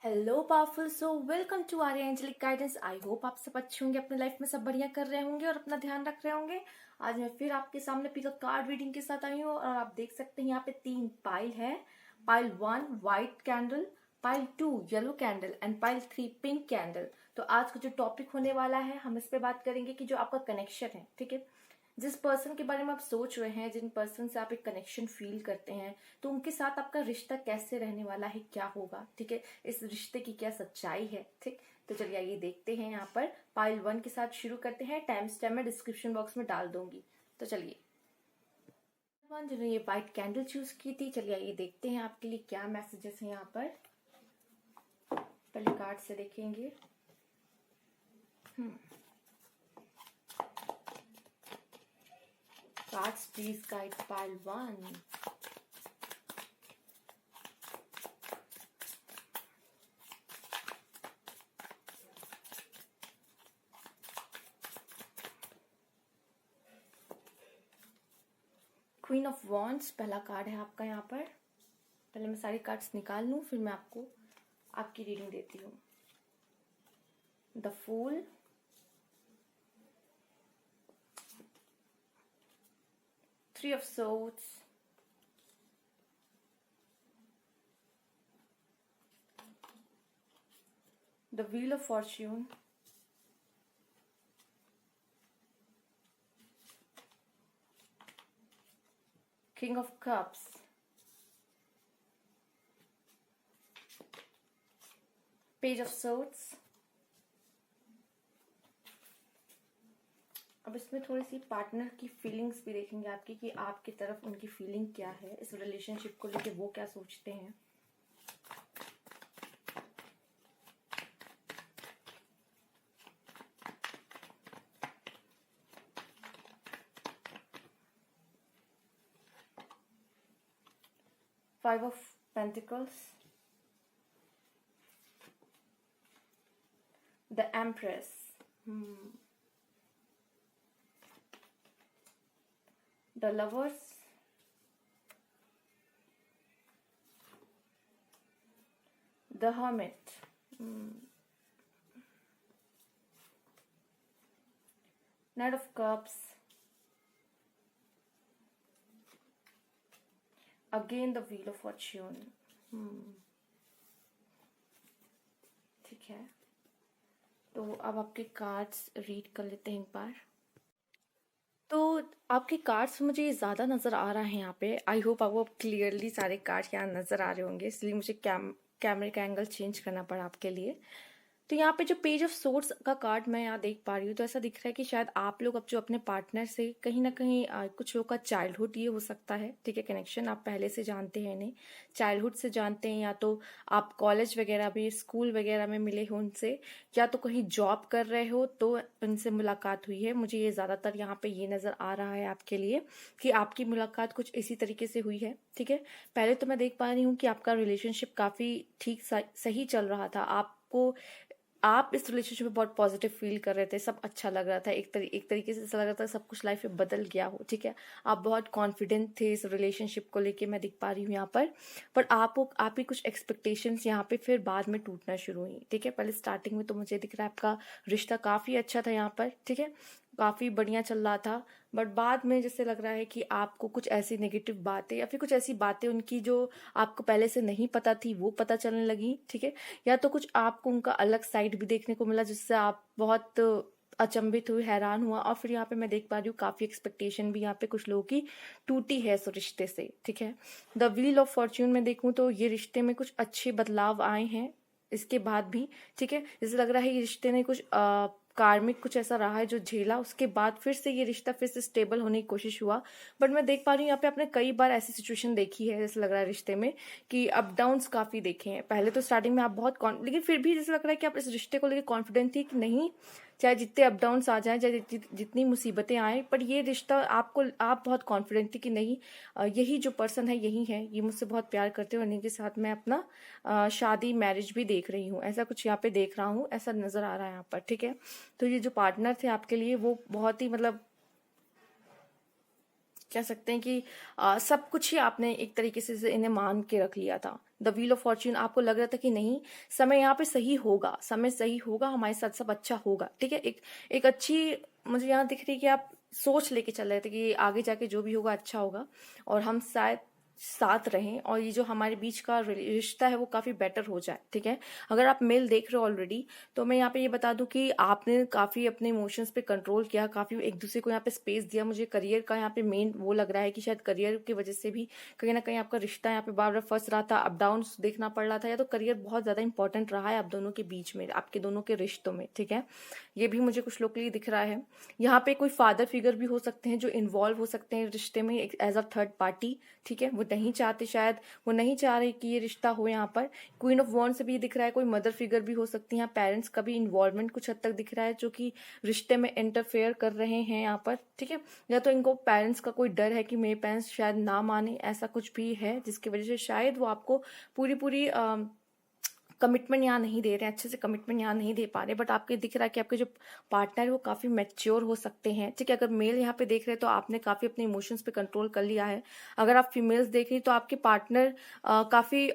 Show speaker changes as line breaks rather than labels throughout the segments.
Hello powerful so welcome to Arya angelic guidance. I hope आप सब अच्छे होंगे, अपने लाइफ में सब बढ़िया कर रहे होंगे और अपना ध्यान रख रहे होंगे। आज मैं फिर आपके सामने पिक कार्ड रीडिंग के साथ आई हूँ और आप देख सकते हैं यहाँ पे 3 पाइल है। Pile 1 white candle, pile 2 yellow candle and pile 3 pink candle. तो आज का जो टॉपिक होने वाला है, हम इस पे बात करेंगे कि जो आपका कनेक्शन है, ठीक है, जिस पर्सन के बारे में आप सोच रहे हैं, जिन पर्सन से आप एक कनेक्शन फील करते हैं, तो उनके साथ आपका रिश्ता कैसे रहने वाला है, क्या होगा, ठीक है, इस रिश्ते की क्या सच्चाई है। ठीक, तो चलिए आइए देखते हैं। यहाँ पर पाइल 1 के साथ शुरू करते हैं। टाइम स्टैम्प मैं डिस्क्रिप्शन बॉक्स में डाल दूंगी। तो चलिए, जिन्होंने ये व्हाइट कैंडल चूज की थी, चलिए आइए देखते हैं आपके लिए क्या मैसेजेस हैं यहाँ पर। पहले कार्ड से देखेंगे। Cards, please guide pile 1. Queen of wands पहला कार्ड है आपका यहाँ पर। पहले मैं सारे कार्ड्स निकाल लूं, फिर मैं आपको आपकी रीडिंग देती हूँ। The fool, three of swords, the wheel of fortune, king of cups, page of swords. अब इसमें थोड़ी सी पार्टनर की फीलिंग्स भी देखेंगे आपकी, कि आपकी तरफ उनकी फीलिंग क्या है, इस रिलेशनशिप को लेके वो क्या सोचते हैं। Five of pentacles, the empress, the lovers, the hermit, knight of cups, again the wheel of fortune। ठीक है, तो अब आपके कार्ड्स रीड कर लेते हैं एक बार। तो आपके कार्ड्स मुझे ज़्यादा नज़र आ रहा है यहाँ पे। आई होप आपको क्लियरली सारे कार्ड्स यहाँ नज़र आ रहे होंगे, इसलिए मुझे कैमरे का एंगल चेंज करना पड़ा आपके लिए। तो यहाँ पे जो पेज ऑफ सोर्ड्स का कार्ड मैं यहाँ देख पा रही हूँ, तो ऐसा दिख रहा है कि शायद आप लोग अब जो अपने पार्टनर से कहीं ना कहीं कुछ लोग का चाइल्डहुड ये हो सकता है, ठीक है, कनेक्शन आप पहले से जानते हैं इन्हें, चाइल्डहुड से जानते हैं, या तो आप कॉलेज वगैरह में, स्कूल वगैरह में मिले हो उनसे, या तो कहीं जॉब कर रहे हो तो उनसे मुलाकात हुई है। मुझे ये ज़्यादातर यहाँ पे ये नज़र आ रहा है आपके लिए कि आपकी मुलाकात कुछ इसी तरीके से हुई है। ठीक है, पहले तो मैं देख पा रही हूँ कि आपका रिलेशनशिप काफ़ी ठीक सही चल रहा था। आप इस रिलेशनशिप में बहुत पॉजिटिव फील कर रहे थे, सब अच्छा लग रहा था, एक तरीके से ऐसा लग रहा था सब कुछ लाइफ में बदल गया हो। ठीक है, आप बहुत कॉन्फिडेंट थे इस रिलेशनशिप को लेके, मैं दिख पा रही हूँ यहाँ पर आपकी कुछ एक्सपेक्टेशंस यहाँ पे फिर बाद में टूटना शुरू हुई। ठीक है, पहले स्टार्टिंग में तो मुझे दिख रहा है आपका रिश्ता काफ़ी अच्छा था यहाँ पर, ठीक है, काफ़ी बढ़िया चल रहा था, बट बाद में जैसे लग रहा है कि आपको कुछ ऐसी नेगेटिव बातें या फिर कुछ ऐसी बातें उनकी जो आपको पहले से नहीं पता थी वो पता चलने लगी। ठीक है, या तो कुछ आपको उनका अलग साइड भी देखने को मिला जिससे आप बहुत अचंभित हुए, हैरान हुआ, और फिर यहाँ पे मैं देख पा रही हूँ काफ़ी एक्सपेक्टेशन भी यहाँ पे कुछ लोगों की टूटी है इस रिश्ते से। ठीक है, द व्हील ऑफ फॉर्च्यून में देखूँ तो ये रिश्ते में कुछ अच्छे बदलाव आए हैं इसके बाद भी। ठीक है, जैसे लग रहा है ये रिश्ते ने कुछ कार्मिक कुछ ऐसा रहा है जो झेला, उसके बाद फिर से ये रिश्ता फिर से स्टेबल होने की कोशिश हुआ। बट मैं देख पा रही हूँ यहाँ पे आपने कई बार ऐसी सिचुएशन देखी है, जैसे लग रहा है रिश्ते में कि अप डाउन्स काफ़ी देखे हैं। पहले तो स्टार्टिंग में आप बहुत लेकिन फिर भी जैसे लग रहा है कि आप इस रिश्ते को लेकर कॉन्फिडेंट थी कि नहीं, चाहे जितने अप डाउन्स आ जाएं, चाहे जितनी मुसीबतें आए, पर ये रिश्ता आप बहुत कॉन्फिडेंट थी कि नहीं, यही जो पर्सन है यही है, ये मुझसे बहुत प्यार करते हैं और इनके साथ मैं अपना शादी मैरिज भी देख रही हूँ, ऐसा कुछ यहाँ पे देख रहा हूँ, ऐसा नज़र आ रहा है यहाँ पर। ठीक है, तो ये जो पार्टनर थे आपके लिए वो बहुत ही मतलब कह सकते हैं कि सब कुछ ही आपने एक तरीके से इन्हें मान के रख लिया था। द व्हील ऑफ फॉर्च्यून, आपको लग रहा था कि नहीं, समय यहाँ पे सही होगा, समय सही होगा, हमारे साथ सब अच्छा होगा, ठीक है। एक अच्छी मुझे यहाँ दिख रही है कि आप सोच लेके चल रहे थे कि आगे जाके जो भी होगा अच्छा होगा और हम शायद साथ रहें और ये जो हमारे बीच का रिश्ता है वो काफी बेटर हो जाए, ठीक है। अगर आप मेल देख रहे हो ऑलरेडी, तो मैं यहाँ पे ये बता दूं कि आपने काफी अपने इमोशंस पे कंट्रोल किया, काफी एक दूसरे को यहाँ पे स्पेस दिया। मुझे करियर का यहाँ पे मेन वो लग रहा है कि शायद करियर की वजह से भी कहीं ना कहीं आपका रिश्ता यहाँ पे बार बार फंस रहा था, अप डाउन देखना पड़ रहा था, या तो करियर बहुत ज्यादा इंपॉर्टेंट रहा है आप दोनों के बीच में, आपके दोनों के रिश्तों में, ठीक है। ये भी मुझे कुछ लोग के लिए दिख रहा है। यहाँ पे कोई फादर फिगर भी हो सकते हैं जो इन्वॉल्व हो सकते हैं रिश्ते में एज अ थर्ड पार्टी, ठीक है। वो नहीं चाहते, शायद वो नहीं चाह रहे कि ये रिश्ता हो। यहाँ पर क्वीन ऑफ वॉन्ड से भी दिख रहा है कोई मदर फिगर भी हो सकती है, पेरेंट्स का भी इन्वॉल्वमेंट कुछ हद तक दिख रहा है जो कि रिश्ते में इंटरफेयर कर रहे हैं यहाँ पर, ठीक है। या तो इनको पेरेंट्स का कोई डर है कि मेरे पेरेंट्स शायद ना माने, ऐसा कुछ भी है जिसकी वजह से शायद वो आपको पूरी पूरी कमिटमेंट यहाँ नहीं दे रहे हैं, अच्छे से कमिटमेंट यहाँ नहीं दे पा रहे। बट आपके दिख रहा है कि आपके जो पार्टनर है वो काफी मैच्योर हो सकते हैं, ठीक है। अगर मेल यहाँ पे देख रहे हैं तो आपने काफी अपने इमोशंस पे कंट्रोल कर लिया है। अगर आप फीमेल्स देख रही तो आपके पार्टनर काफी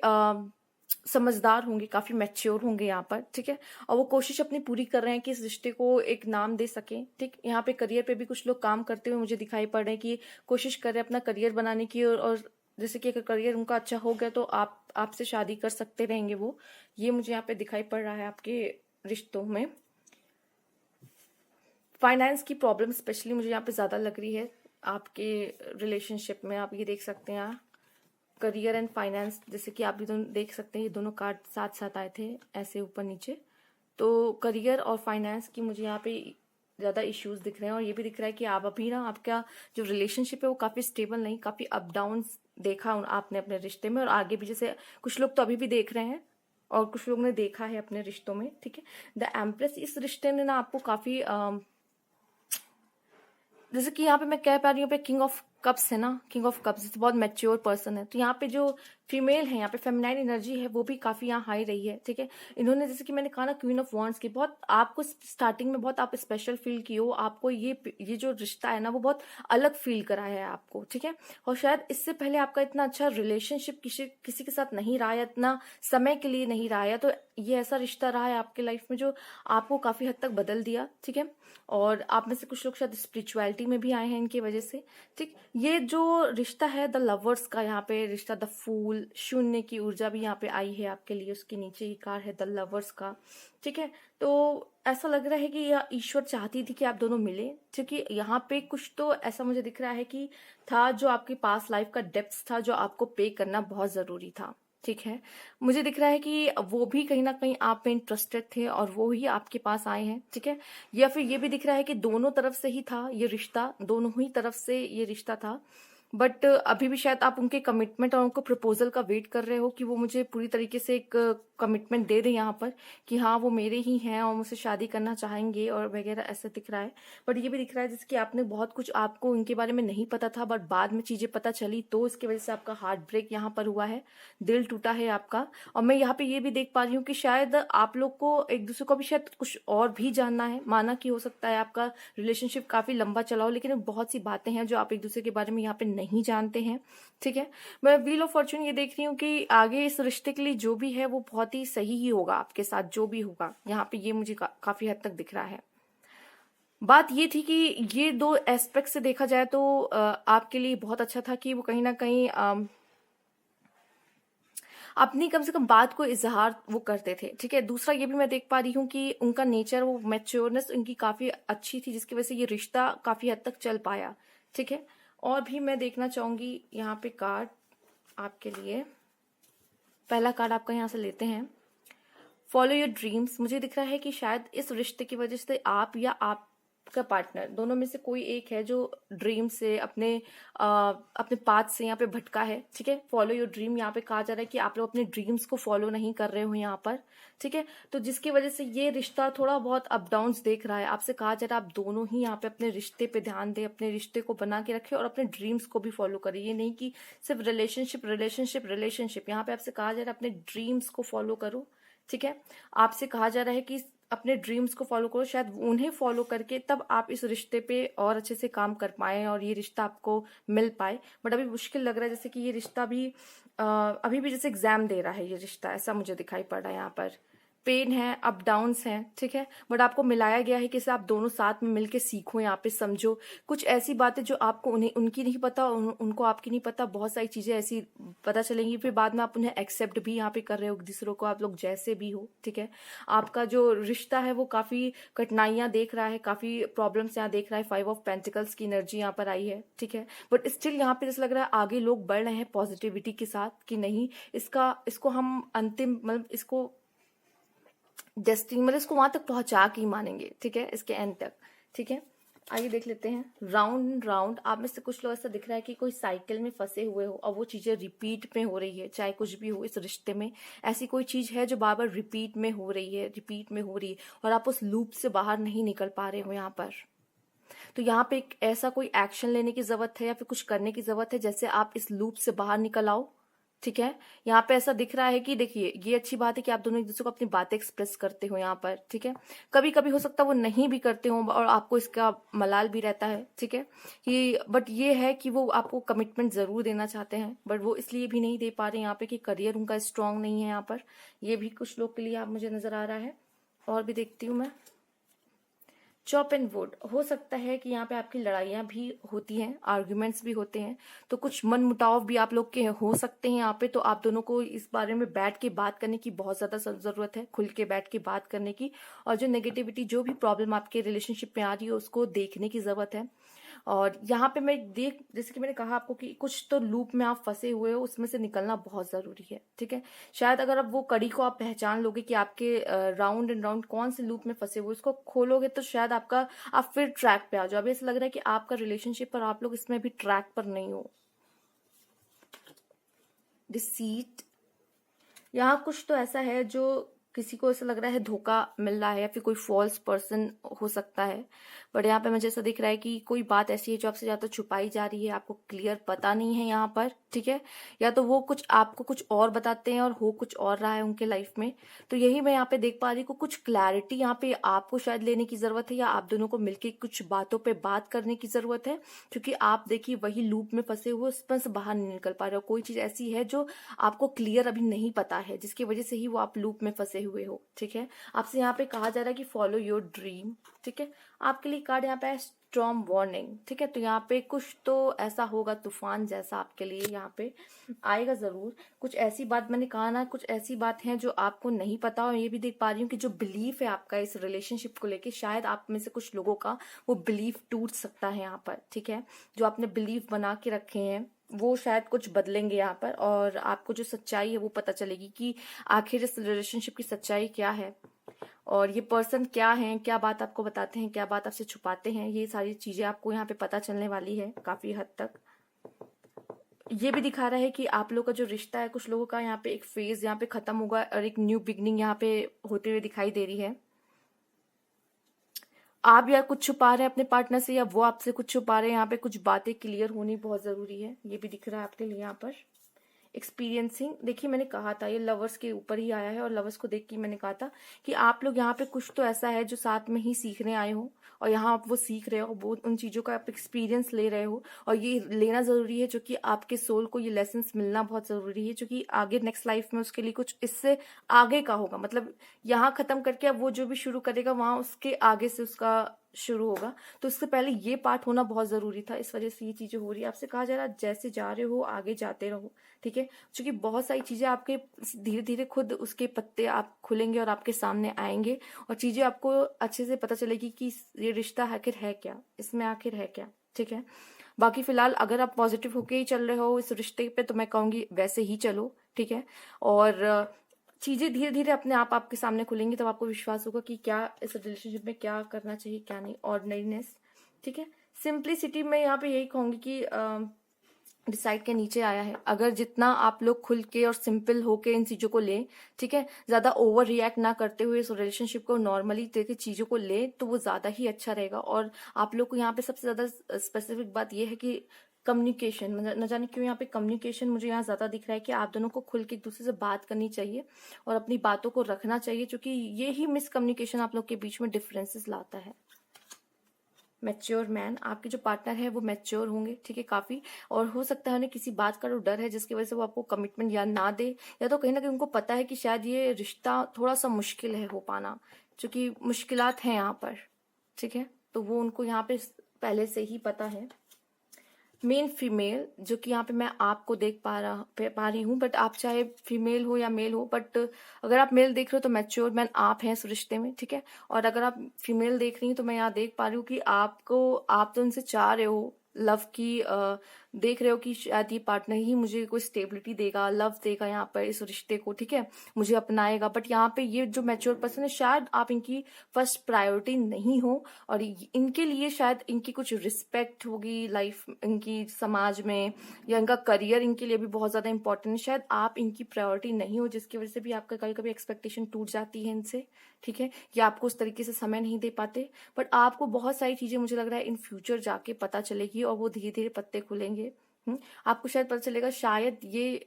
समझदार होंगे, काफी मैच्योर होंगे यहाँ पर, ठीक है। और वो कोशिश अपनी पूरी कर रहे हैं कि इस रिश्ते को एक नाम दे सके, ठीक। यहाँ पे करियर पे भी कुछ लोग काम करते हुए मुझे दिखाई पड़ रहे हैं कि कोशिश कर रहे हैं अपना करियर बनाने की, और जैसे कि अगर करियर उनका अच्छा हो गया तो आपसे शादी कर सकते रहेंगे वो, ये मुझे यहाँ पे दिखाई पड़ रहा है आपके रिश्तों में। फाइनेंस की प्रॉब्लम स्पेशली मुझे यहाँ पे ज्यादा लग रही है आपके रिलेशनशिप में। आप ये देख सकते हैं करियर एंड फाइनेंस, जैसे कि आप भी दोनों देख सकते हैं, ये दोनों कार्ड साथ साथ आए थे ऐसे ऊपर नीचे। तो करियर और फाइनेंस की मुझे यहाँ पे ज्यादा इश्यूज दिख रहे हैं। और ये भी दिख रहा है कि आप अभी ना, आपका जो रिलेशनशिप है वो काफी स्टेबल नहीं, काफी अप डाउन देखा आपने अपने रिश्ते में, और आगे भी जैसे कुछ लोग तो अभी भी देख रहे हैं और कुछ लोग ने देखा है अपने रिश्तों में, ठीक है। द एम्प्रेस, इस रिश्ते ने ना आपको काफी जैसे कि यहाँ पे मैं कह पा रही हूँ पे किंग ऑफ कप्स है ना, किंग ऑफ कप्स बहुत मैच्योर पर्सन है। तो यहाँ पे जो फीमेल है, यहाँ पे फेमिनाइन एनर्जी है वो भी काफी यहाँ हाई रही है, ठीक है। इन्होंने जैसे कि मैंने कहा ना क्वीन ऑफ वॉन्ड्स की, बहुत आपको स्टार्टिंग में बहुत आप स्पेशल फील की हो, आपको ये जो रिश्ता है ना वो बहुत अलग फील कराया है आपको, ठीक है। और शायद इससे पहले आपका इतना अच्छा रिलेशनशिप किसी के साथ नहीं रहा है, इतना समय के लिए नहीं रहा है, तो ये ऐसा रिश्ता रहा है आपके लाइफ में जो आपको काफी हद तक बदल दिया, ठीक है। और आप में से कुछ लोग शायद स्पिरिचुअलिटी में भी आए हैं इनकी वजह से, ठीक। ये जो रिश्ता है द लवर्स का, यहाँ पे रिश्ता द फूल, शून्य की ऊर्जा भी यहाँ पे आई है आपके लिए, उसके नीचे ही कार है द लवर्स का, ठीक है। तो ऐसा लग रहा है कि यह ईश्वर चाहती थी कि आप दोनों मिले, क्योंकि यहाँ पे कुछ तो ऐसा मुझे दिख रहा है कि था जो आपके पास लाइफ का डेप्थ था जो आपको पे करना बहुत जरूरी था, ठीक है। मुझे दिख रहा है कि वो भी कहीं ना कहीं आप में इंटरेस्टेड थे और वो ही आपके पास आए हैं, ठीक है। या फिर ये भी दिख रहा है कि दोनों तरफ से ही था ये रिश्ता, दोनों ही तरफ से ये रिश्ता था। बट अभी भी शायद आप उनके कमिटमेंट और उनको प्रपोजल का वेट कर रहे हो कि वो मुझे पूरी तरीके से एक कमिटमेंट दे दें यहाँ पर कि हाँ वो मेरे ही हैं और मुझसे शादी करना चाहेंगे और वगैरह, ऐसा दिख रहा है। बट ये भी दिख रहा है जैसे कि आपने बहुत कुछ, आपको इनके बारे में नहीं पता था बट बाद में चीजें पता चली, तो इसकी वजह से आपका हार्ट ब्रेक यहाँ पर हुआ है, दिल टूटा है आपका। और मैं यहाँ पे ये भी देख पा रही हूँ कि शायद आप लोग को एक दूसरे को भी शायद कुछ और भी जानना है। माना कि हो सकता है आपका रिलेशनशिप काफी लंबा चला हो, लेकिन बहुत सी बातें हैं जो आप एक दूसरे के बारे में यहाँ पे नहीं जानते हैं, ठीक है। मैं व्हील ऑफ फॉर्चून ये देख रही हूँ कि आगे इस रिश्ते के लिए जो भी है वो बहुत ही सही ही होगा आपके साथ, जो भी होगा यहाँ पे, ये मुझे काफी हद तक दिख रहा है। बात ये थी कि ये दो एस्पेक्ट से देखा जाए तो आपके लिए बहुत अच्छा था कि वो कहीं ना कहीं अपनी कम से कम बात को इजहार वो करते थे, ठीक है। दूसरा ये भी मैं देख पा रही हूँ कि उनका नेचर, वो मैच्योरनेस उनकी काफी अच्छी थी जिसकी वजह से ये रिश्ता काफी हद तक चल पाया, ठीक है। और भी मैं देखना चाहूंगी यहाँ पे कार्ड आपके लिए। पहला कार्ड आपका यहाँ से लेते हैं, फॉलो योर ड्रीम्स। मुझे दिख रहा है कि शायद इस रिश्ते की वजह से आप या आपका पार्टनर, दोनों में से कोई एक है जो ड्रीम से अपने पाथ से यहाँ पे भटका है, ठीक है। फॉलो योर ड्रीम यहाँ पे कहा जा रहा है कि आप लोग अपने ड्रीम्स को फॉलो नहीं कर रहे हो यहाँ पर, ठीक है। तो जिसकी वजह से ये रिश्ता थोड़ा बहुत अप डाउन देख रहा है। आपसे कहा जा रहा है आप दोनों ही यहाँ पे अपने रिश्ते पे ध्यान दें, अपने रिश्ते को बना के रखें और अपने ड्रीम्स को भी फॉलो करें। ये नहीं कि सिर्फ रिलेशनशिप रिलेशनशिप रिलेशनशिप, यहाँ पे आपसे कहा जा रहा है अपने ड्रीम्स को फॉलो करो, ठीक है। आपसे कहा जा रहा है कि अपने ड्रीम्स को फॉलो करो, शायद उन्हें फॉलो करके तब आप इस रिश्ते पे और अच्छे से काम कर पाए और ये रिश्ता आपको मिल पाए। बट अभी मुश्किल लग रहा है, जैसे कि ये रिश्ता भी अभी भी जैसे एग्जाम दे रहा है ये रिश्ता, ऐसा मुझे दिखाई पड़ रहा है यहाँ पर। पेन है, अप डाउन्स हैं, ठीक है, बट आपको मिलाया गया है कि इसे आप दोनों साथ में मिलके सीखो, यहाँ पे समझो कुछ ऐसी बातें जो आपको उन्हें उनकी नहीं पता, उनको आपकी नहीं पता, बहुत सारी चीजें ऐसी पता चलेंगी, फिर बाद में आप उन्हें एक्सेप्ट भी यहाँ पे कर रहे हो दूसरों को, आप लोग जैसे भी हो, ठीक है। आपका जो रिश्ता है वो काफी कठिनाइयां देख रहा है, काफी प्रॉब्लम्स यहाँ देख रहा है, 5 ऑफ पेंटिकल्स की एनर्जी यहाँ पर आई है, ठीक है। बट स्टिल यहाँ पे जैसा लग रहा है आगे लोग बढ़ रहे हैं पॉजिटिविटी के साथ कि नहीं, इसको हम अंतिम मतलब इसको डेस्टिनी मतलब इसको वहां तक पहुंचा के ही मानेंगे, ठीक है, इसके एंड तक, ठीक है। आइए देख लेते हैं। राउंड राउंड आप में से कुछ लोग ऐसा दिख रहा है कि कोई साइकिल में फंसे हुए हो और वो चीजें रिपीट में हो रही है, चाहे कुछ भी हो इस रिश्ते में, ऐसी कोई चीज है जो बार बार रिपीट में हो रही है, रिपीट में हो रही है और आप उस लूप से बाहर नहीं निकल पा रहे हो यहाँ पर। तो यहाँ पे एक ऐसा कोई एक्शन लेने की जरूरत है या फिर कुछ करने की जरूरत है, जैसे आप इस लूप से बाहर निकल आओ, ठीक है। यहाँ पे ऐसा दिख रहा है कि देखिए ये अच्छी बात है कि आप दोनों एक दूसरे को अपनी बातें एक्सप्रेस करते हो यहाँ पर, ठीक है। कभी कभी हो सकता है वो नहीं भी करते हो और आपको इसका मलाल भी रहता है, ठीक है, कि बट ये है कि वो आपको कमिटमेंट जरूर देना चाहते हैं, बट वो इसलिए भी नहीं दे पा रहे यहाँ पे कि करियर उनका स्ट्रांग नहीं है यहाँ पर। ये भी कुछ लोग के लिए आप मुझे नजर आ रहा है। और भी देखती हूँ मैं। चॉप एंड वुड, हो सकता है कि यहाँ पे आपकी लड़ाइयाँ भी होती हैं, आर्ग्यूमेंट्स भी होते हैं, तो कुछ मन मुटाव भी आप लोग के हो सकते हैं यहाँ पे। तो आप दोनों को इस बारे में बैठ के बात करने की बहुत ज्यादा जरूरत है, खुल के बैठ के बात करने की, और जो नेगेटिविटी जो भी प्रॉब्लम आपके रिलेशनशिप में आ रही है उसको देखने की जरूरत है। और यहाँ पे मैं देख, जैसे कि मैंने कहा आपको कि कुछ तो लूप में आप फंसे हुए हो, उसमें से निकलना बहुत जरूरी है, ठीक है। शायद अगर अब वो कड़ी को आप पहचान लोगे कि आपके राउंड एंड राउंड कौन से लूप में फंसे हुए, उसको खोलोगे तो शायद आपका आप फिर ट्रैक पे आ जाओ। अभी ऐसा लग रहा है कि आपका रिलेशनशिप पर आप लोग इसमें भी ट्रैक पर नहीं हो। डिसीट, यहाँ कुछ तो ऐसा है जो किसी को ऐसा लग रहा है धोखा मिल रहा है या फिर कोई फॉल्स पर्सन हो सकता है। बट यहाँ पे मुझे ऐसा दिख रहा है कि कोई बात ऐसी है जो आपसे ज्यादा छुपाई जा रही है, आपको क्लियर पता नहीं है यहाँ पर, ठीक है। या तो वो कुछ आपको कुछ और बताते हैं और हो कुछ और रहा है उनके लाइफ में। तो यही मैं यहाँ पे देख पा रही हूँ, कुछ क्लैरिटी यहाँ पे आपको शायद लेने की जरूरत है, या आप दोनों को मिलकर कुछ बातों पे बात करने की जरूरत है, क्योंकि आप देखिए वही लूप में फंसे हुए, उसमें से बाहर नहीं निकल पा रहे हो। कोई चीज ऐसी है जो आपको क्लियर अभी नहीं पता है, जिसकी वजह से ही वो आप लूप में फंसे हुए हो, ठीक है। आपसे यहाँ पे कहा जा रहा है कि फॉलो योर ड्रीम, ठीक है। आपके लिए कार्ड यहाँ पे है स्टॉर्म वार्निंग, ठीक है। तो यहाँ पे कुछ तो ऐसा होगा, तूफान जैसा आपके लिए यहाँ पे आएगा जरूर। कुछ ऐसी बात मैंने कहा ना, कुछ ऐसी बात है जो आपको नहीं पता। और ये भी देख पा रही हूँ कि जो बिलीफ है आपका इस रिलेशनशिप को लेके, शायद आप में से कुछ लोगों का वो बिलीफ टूट सकता है यहाँ पर, ठीक है। जो आपने बिलीफ बना के रखे हैं वो शायद कुछ बदलेंगे यहाँ पर, और आपको जो सच्चाई है वो पता चलेगी कि आखिर इस रिलेशनशिप की सच्चाई क्या है, और ये पर्सन क्या है, क्या बात आपको बताते हैं, क्या बात आपसे छुपाते हैं। ये सारी चीजें आपको यहाँ पे पता चलने वाली है काफी हद तक। ये भी दिखा रहा है कि आप लोग का जो रिश्ता है, कुछ लोगों का यहाँ पे एक फेज यहाँ पे खत्म होगा और एक न्यू बिगनिंग यहाँ पे होते हुए दिखाई दे रही है। आप या कुछ छुपा रहे हैं अपने पार्टनर से, या वो आपसे कुछ छुपा रहे हैं। यहाँ पे कुछ बातें क्लियर होनी बहुत जरूरी है, ये भी दिख रहा है आपके लिए यहाँ पर। एक्सपीरियंसिंग, देखिए मैंने कहा था ये लवर्स के ऊपर ही आया है, और लवर्स को देख के मैंने कहा था कि आप लोग यहाँ पे कुछ तो ऐसा है जो साथ में ही सीखने आए हो, और यहाँ आप वो सीख रहे हो, वो उन चीजों का आप एक्सपीरियंस ले रहे हो, और ये लेना जरूरी है, जो कि आपके सोल को ये लेसन्स मिलना बहुत जरूरी है, जो कि आगे नेक्स्ट लाइफ में उसके लिए कुछ इससे आगे का होगा। मतलब यहाँ खत्म करके अब वो जो भी शुरू करेगा वहां उसके आगे से उसका शुरू होगा। तो उससे पहले ये पार्ट होना बहुत जरूरी था, इस वजह से ये चीजें हो रही है। आपसे कहा जा रहा है जैसे जा रहे हो आगे जाते रहो, ठीक है, क्योंकि बहुत सारी चीजें आपके धीरे धीरे खुद उसके पत्ते आप खुलेंगे और आपके सामने आएंगे, और चीजें आपको अच्छे से पता चलेगी कि ये रिश्ता आखिर है क्या, इसमें आखिर है क्या, ठीक है। बाकी फिलहाल अगर आप पॉजिटिव होके ही चल रहे हो इस रिश्ते पे, तो मैं कहूंगी वैसे ही चलो, ठीक है। और चीजें धीरे धीरे अपने आप आपके सामने खुलेंगी, तब आपको विश्वास होगा कि क्या इस रिलेशनशिप में क्या करना चाहिए क्या नहीं। ऑर्डिनरीनेस, ठीक है। सिंप्लिसिटी में यहाँ पे यही कहूंगी कि डिसाइड के नीचे आया है। अगर जितना आप लोग खुल के और सिंपल होके इन चीजों को लें, ठीक है, ज्यादा ओवर रिएक्ट ना करते हुए इस रिलेशनशिप को नॉर्मली देखे चीजों को लें, तो वो ज्यादा ही अच्छा रहेगा। और आप लोग को यहाँ पे सबसे ज्यादा स्पेसिफिक बात यह है कि कम्युनिकेशन, मतलब न जाने क्यों यहाँ पे कम्युनिकेशन मुझे यहाँ ज्यादा दिख रहा है कि आप दोनों को खुल के एक दूसरे से बात करनी चाहिए और अपनी बातों को रखना चाहिए, क्योंकि ये ही मिसकम्युनिकेशन आप लोग के बीच में डिफरेंसेस लाता है। मैच्योर मैन, आपके जो पार्टनर है वो मैच्योर होंगे, ठीक है, काफी। और हो सकता है उन्हें किसी बात का डर है जिसकी वजह से वो आपको कमिटमेंट या ना दे, या तो कहीं ना कहीं उनको पता है कि शायद ये रिश्ता थोड़ा सा मुश्किल है हो पाना, क्योंकि मुश्किलात हैं यहाँ पर, ठीक है। तो वो उनको यहाँ पे पहले से ही पता है। मेन फीमेल, जो कि यहाँ पे मैं आपको देख पा रही हूँ, बट आप चाहे फीमेल हो या मेल हो, बट अगर आप मेल देख रहे हो तो मैच्योर मैन आप हैं इस रिश्ते में, ठीक है। और अगर आप फीमेल देख रही हैं तो मैं यहाँ देख पा रही हूँ कि आप तो उनसे चाह रहे हो लव की, देख रहे हो कि शायद ये पार्टनर ही मुझे कोई स्टेबिलिटी देगा, लव देगा यहाँ पर इस रिश्ते को, ठीक है, मुझे अपनाएगा। बट यहाँ पे ये जो मैच्योर पर्सन है, शायद आप इनकी फर्स्ट प्रायोरिटी नहीं हो, और इनके लिए शायद इनकी कुछ रिस्पेक्ट होगी लाइफ, इनकी समाज में, या इनका करियर इनके लिए भी बहुत ज्यादा इंपॉर्टेंट है, शायद आप इनकी प्रायोरिटी नहीं हो, जिसकी वजह से भी आपका कभी कभी एक्सपेक्टेशन टूट जाती है इनसे, ठीक है, या आपको उस तरीके से समय नहीं दे पाते। बट आपको बहुत सारी चीजें मुझे लग रहा है इन फ्यूचर जाके पता चलेगी और वो धीरे धीरे पत्ते खुलेंगे। आपको शायद पता चलेगा शायद ये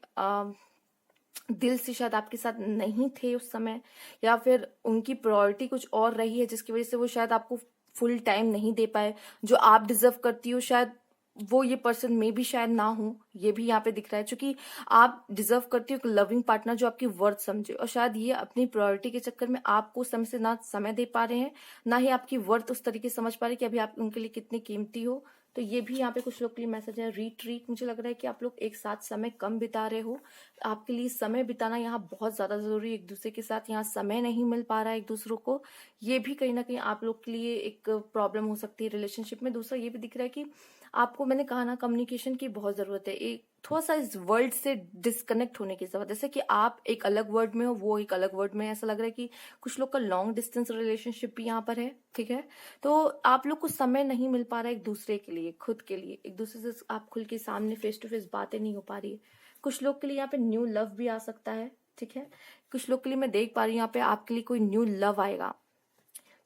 दिल से शायद आपके साथ नहीं थे उस समय, या फिर उनकी प्रायोरिटी कुछ और रही है जिसकी वजह से वो शायद आपको फुल टाइम नहीं दे पाए जो आप डिजर्व करती हो। शायद वो ये पर्सन में भी शायद ना हो, ये भी यहाँ पे दिख रहा है, क्योंकि आप डिजर्व करती हो एक लविंग पार्टनर जो आपकी वर्थ समझे, और शायद ये अपनी प्रायोरिटी के चक्कर में आपको समय से ना समय दे पा रहे हैं, ना ही आपकी वर्थ उस तरीके से समझ पा रहे कि अभी आप उनके लिए कितनी कीमती हो। तो ये भी यहाँ पे कुछ लोग के लिए मैसेज है। रिट्रीट, मुझे लग रहा है कि आप लोग एक साथ समय कम बिता रहे हो, आपके लिए समय बिताना यहाँ बहुत ज्यादा जरूरी है, एक दूसरे के साथ यहाँ समय नहीं मिल पा रहा है एक दूसरों को, ये भी कहीं ना कहीं आप लोग के लिए एक प्रॉब्लम हो सकती है रिलेशनशिप में। दूसरा ये भी दिख रहा है कि आपको, मैंने कहा ना, कम्युनिकेशन की बहुत जरूरत है, एक थोड़ा सा इस वर्ल्ड से डिस्कनेक्ट होने की जरूरत है, जैसे कि आप एक अलग वर्ल्ड में हो, वो एक अलग वर्ल्ड में है। ऐसा लग रहा है कि कुछ लोग का लॉन्ग डिस्टेंस रिलेशनशिप भी यहाँ पर है, ठीक है। तो आप लोग को समय नहीं मिल पा रहा है एक दूसरे के लिए, खुद के लिए, एक दूसरे से आप खुल के सामने फेस टू फेस बातें नहीं हो पा रही है। कुछ लोग के लिए यहाँ पे न्यू लव भी आ सकता है, ठीक है। कुछ लोग के लिए मैं देख पा रही हूँ यहाँ पे आपके लिए कोई न्यू लव आएगा,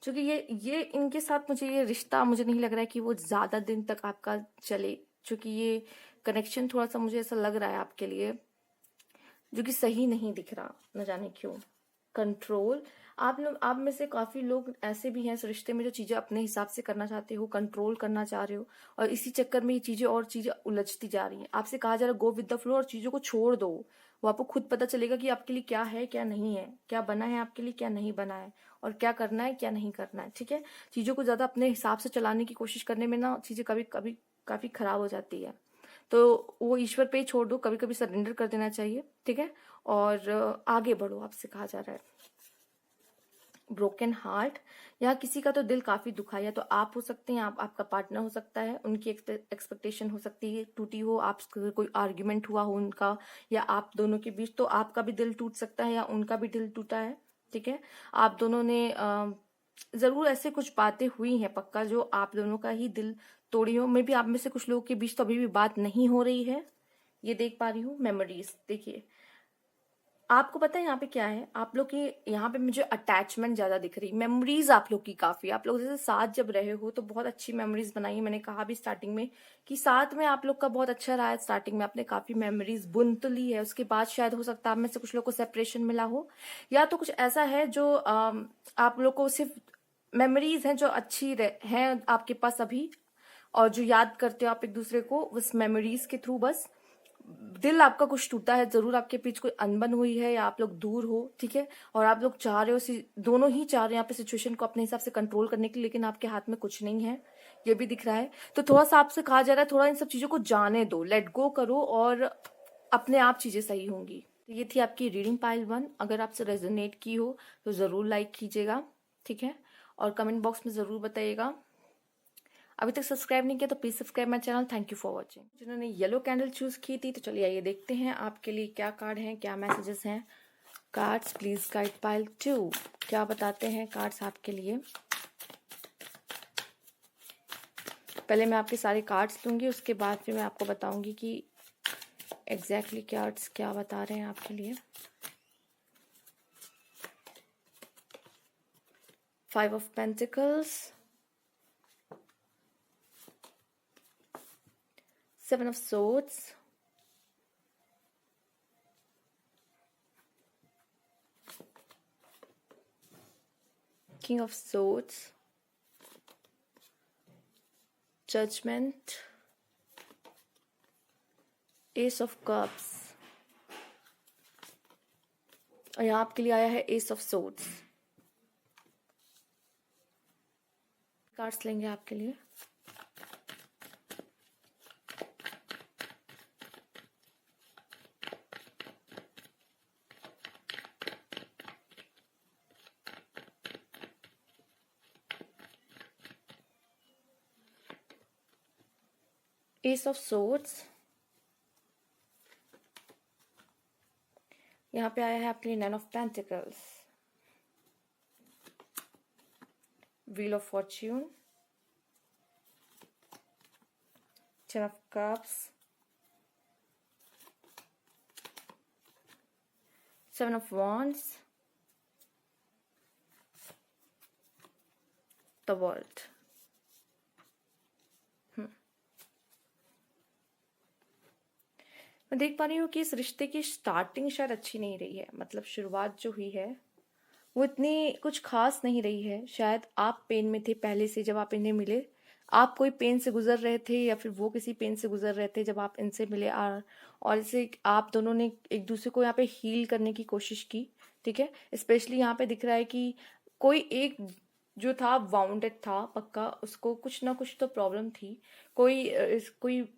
क्योंकि ये इनके साथ मुझे ये रिश्ता, मुझे नहीं लग रहा है कि वो ज्यादा दिन तक आपका चले, क्योंकि ये कनेक्शन थोड़ा सा मुझे ऐसा लग रहा है आपके लिए जो कि सही नहीं दिख रहा, न जाने क्यों। कंट्रोल, आप में से काफी लोग ऐसे भी हैं इस रिश्ते में जो चीजें अपने हिसाब से करना चाहते हो, कंट्रोल करना चाह रहे हो, और इसी चक्कर में ये चीजें और चीजें उलझती जा रही हैं। आपसे कहा जा रहा है गो विद द फ्लो और चीजों को छोड़ दो, वो आपको खुद पता चलेगा कि आपके लिए क्या है क्या नहीं है, क्या बना है आपके लिए क्या नहीं बना है, और क्या करना है क्या नहीं करना है, ठीक है। चीजों को ज्यादा अपने हिसाब से चलाने की कोशिश करने में ना चीजें कभी कभी काफी खराब हो जाती है, तो वो ईश्वर पे ही छोड़ दो, कभी कभी सरेंडर कर देना चाहिए, ठीक है, और आगे बढ़ो, आपसे कहा जा रहा है। ब्रोकन हार्ट, यहाँ किसी का तो दिल काफी दुखा है, या तो आप हो सकते हैं, आपका पार्टनर हो सकता है, उनकी एक्सपेक्टेशन हो सकती है टूटी हो, आप कोई आर्ग्यूमेंट हुआ हो उनका या आप दोनों के बीच, तो आपका भी दिल टूट सकता है या उनका भी दिल टूटा है, ठीक है। आप दोनों ने जरूर ऐसे कुछ बातें हुई हैं पक्का जो आप दोनों का ही दिल तोड़ी हो, मे भी आप में से कुछ लोगों के बीच तो अभी भी बात नहीं हो रही है, ये देख पा रही हूँ। मेमोरीज, देखिए आपको पता है यहाँ पे क्या है, आप लोग की यहाँ पे मुझे अटैचमेंट ज्यादा दिख रही, मेमोरीज आप लोग की काफी, आप लोग जैसे साथ जब रहे हो तो बहुत अच्छी मेमोरीज बनाई है। मैंने कहा भी स्टार्टिंग में कि साथ में आप लोग का बहुत अच्छा रहा है, स्टार्टिंग में आपने काफी मेमोरीज बुन तो ली है, उसके बाद शायद हो सकता है आप में से कुछ लोग को सेपरेशन मिला हो, या तो कुछ ऐसा है जो आप लोग को सिर्फ मेमोरीज हैं जो अच्छी हैं आपके पास अभी, और जो याद करते हो आप एक दूसरे को उस मेमोरीज के थ्रू, बस दिल आपका कुछ टूटा है जरूर, आपके बीच कोई अनबन हुई है या आप लोग दूर हो, ठीक है, और आप लोग चाह रहे हो, दोनों ही चाह रहे हैं यहाँ पे सिचुएशन को अपने हिसाब से कंट्रोल करने के लिए, लेकिन आपके हाथ में कुछ नहीं है, ये भी दिख रहा है। तो थोड़ा सा आपसे कहा जा रहा है थोड़ा इन सब चीजों को जाने दो, लेट गो करो, और अपने आप चीजें सही होंगी। तो ये थी आपकी रीडिंग पाइल 1, अगर आपसे रेजोनेट की हो तो जरूर लाइक कीजिएगा, ठीक है, और कमेंट बॉक्स में जरूर बताइएगा। अभी तक सब्सक्राइब नहीं किया तो please subscribe my channel. Thank you for watching. जिन्होंने येलो कैंडल चूज की थी, तो चलिए आइए देखते हैं आपके लिए क्या कार्ड हैं, क्या मैसेजेस हैं। कार्ड्स प्लीज गाइड पाइल 2, क्या बताते हैं कार्ड्स आपके लिए। पहले मैं आपके सारे कार्ड्स लूंगी, उसके बाद फिर मैं आपको बताऊंगी कि एग्जैक्टली कार्ड्स क्या बता रहे हैं आपके लिए। 5 of pentacles, Seven of Swords, King of Swords, Judgment, Ace of Cups, और यहाँ आपके लिए आया है Ace of Swords। कार्ड्स लेंगे आपके लिए। Ace of Swords, यहाँ पे आया है आपके लिए Nine of Pentacles, Wheel of Fortune, Ten of Cups, Seven of Wands, The World। मैं देख पा रही हूँ कि इस रिश्ते की स्टार्टिंग शायद अच्छी नहीं रही है, मतलब शुरुआत जो हुई है वो इतनी कुछ खास नहीं रही है। शायद आप पेन में थे पहले से, जब आप इन्हें मिले आप कोई पेन से गुजर रहे थे या फिर वो किसी पेन से गुजर रहे थे जब आप इनसे मिले, और इसे आप दोनों ने एक दूसरे को यहाँ पे हील करने की कोशिश की, ठीक है। स्पेशली यहाँ पे दिख रहा है कि कोई एक जो था वाउंडेड था पक्का, उसको कुछ ना कुछ तो प्रॉब्लम थी, कोई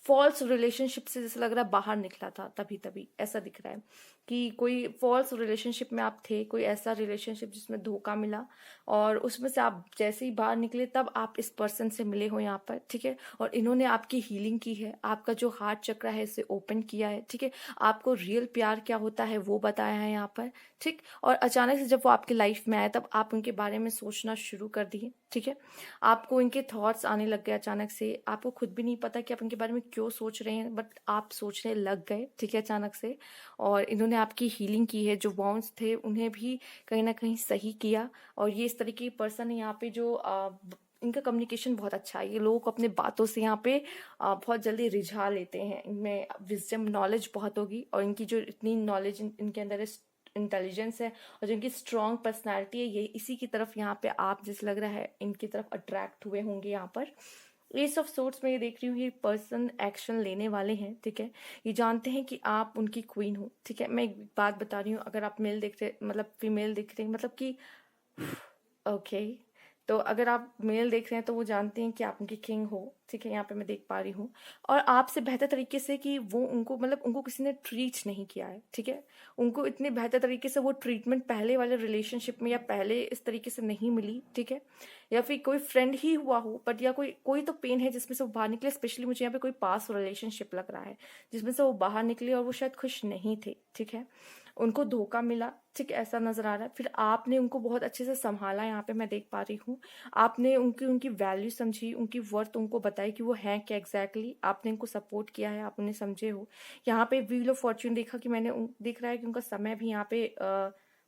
फॉल्स रिलेशनशिप से जैसे लग रहा है बाहर निकला था, तभी तभी ऐसा दिख रहा है कि कोई फॉल्स रिलेशनशिप में आप थे, कोई ऐसा रिलेशनशिप जिसमें धोखा मिला और उसमें से आप जैसे ही बाहर निकले तब आप इस पर्सन से मिले हो यहाँ पर, ठीक है। और इन्होंने आपकी हीलिंग की है, आपका जो हार्ट चक्र है इसे ओपन किया है, ठीक है। आपको रियल प्यार क्या होता है वो बताया है यहाँ पर, ठीक। और अचानक से जब वो आपकी लाइफ में आए तब आप उनके बारे में सोचना शुरू कर दिए, ठीक है। आपको इनके थॉट्स आने लग गए अचानक से, आपको खुद भी नहीं पता कि आप इनके बारे में क्यों सोच रहे हैं, बट आप सोचने लग गए, ठीक है, अचानक से। और इन्होंने आपकी हीलिंग की है, जो वाउंड्स थे उन्हें भी कहीं ना कहीं सही किया। और ये इस तरीके की पर्सन है यहाँ पे जो इनका कम्युनिकेशन बहुत अच्छा है, ये लोगों को अपने बातों से यहाँ पे बहुत जल्दी रिझा लेते हैं, इनमें विजडम नॉलेज बहुत होगी और इनकी जो इतनी नॉलेज इनके अंदर है, इंटेलिजेंस है और जो इनकी स्ट्रॉन्ग पर्सनैलिटी है, ये इसी की तरफ यहाँ पे आप जैसे लग रहा है इनकी तरफ अट्रैक्ट हुए होंगे यहाँ पर। एस ऑफ सोर्ट्स में ये देख रही हूँ ये पर्सन एक्शन लेने वाले हैं, ठीक है। ये जानते हैं कि आप उनकी क्वीन हो, ठीक है। मैं एक बात बता रही हूँ, अगर आप मेल देख रहे मतलब फीमेल देख रहे हैं मतलब कि ओके तो अगर आप मेल देख रहे हैं तो वो जानते हैं कि आप उनके किंग हो, ठीक है। यहाँ पे मैं देख पा रही हूँ और आपसे बेहतर तरीके से कि वो उनको मतलब उनको किसी ने ट्रीट नहीं किया है, ठीक है। उनको इतने बेहतर तरीके से वो ट्रीटमेंट पहले वाले रिलेशनशिप में या पहले इस तरीके से नहीं मिली, ठीक है। या फिर कोई फ्रेंड ही हुआ हो बट या कोई कोई तो पेन है जिसमें से वो बाहर निकले। स्पेशली मुझे यहाँ पे कोई पास रिलेशनशिप लग रहा है जिसमें से वो बाहर निकले और वो शायद खुश नहीं थे, ठीक है। उनको धोखा मिला, ठीक, ऐसा नजर आ रहा है। फिर आपने उनको बहुत अच्छे से संभाला, यहाँ पे मैं देख पा रही हूँ। आपने उनकी वैल्यू समझी, उनकी वर्थ उनको बताई कि वो है क्या एग्जैक्टली। आपने उनको सपोर्ट किया है, आप उन्हें समझे हो। यहाँ पे व्हील ऑफ फॉर्च्यून देखा कि मैंने दिख रहा है कि उनका समय भी यहाँ पे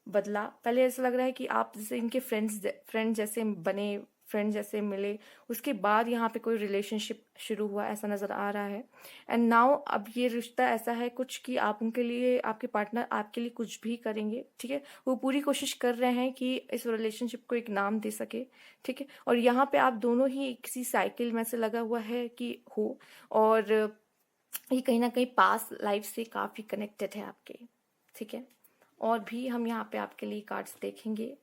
बदला। पहले ऐसा लग रहा है कि आप जैसे इनके फ्रेंड जैसे बने, फ्रेंड जैसे मिले, उसके बाद यहाँ पे कोई रिलेशनशिप शुरू हुआ, ऐसा नजर आ रहा है। एंड नाउ अब ये रिश्ता ऐसा है कुछ कि आप उनके लिए, आपके पार्टनर आपके लिए कुछ भी करेंगे, ठीक है। वो पूरी कोशिश कर रहे हैं कि इस रिलेशनशिप को एक नाम दे सके, ठीक है। और यहाँ पे आप दोनों ही किसी साइकिल में से लगा हुआ है कि हो, और ये कहीं ना कहीं पास लाइफ से काफी कनेक्टेड है आपके, ठीक है। और भी हम यहाँ पे आपके लिए कार्ड्स देखेंगे।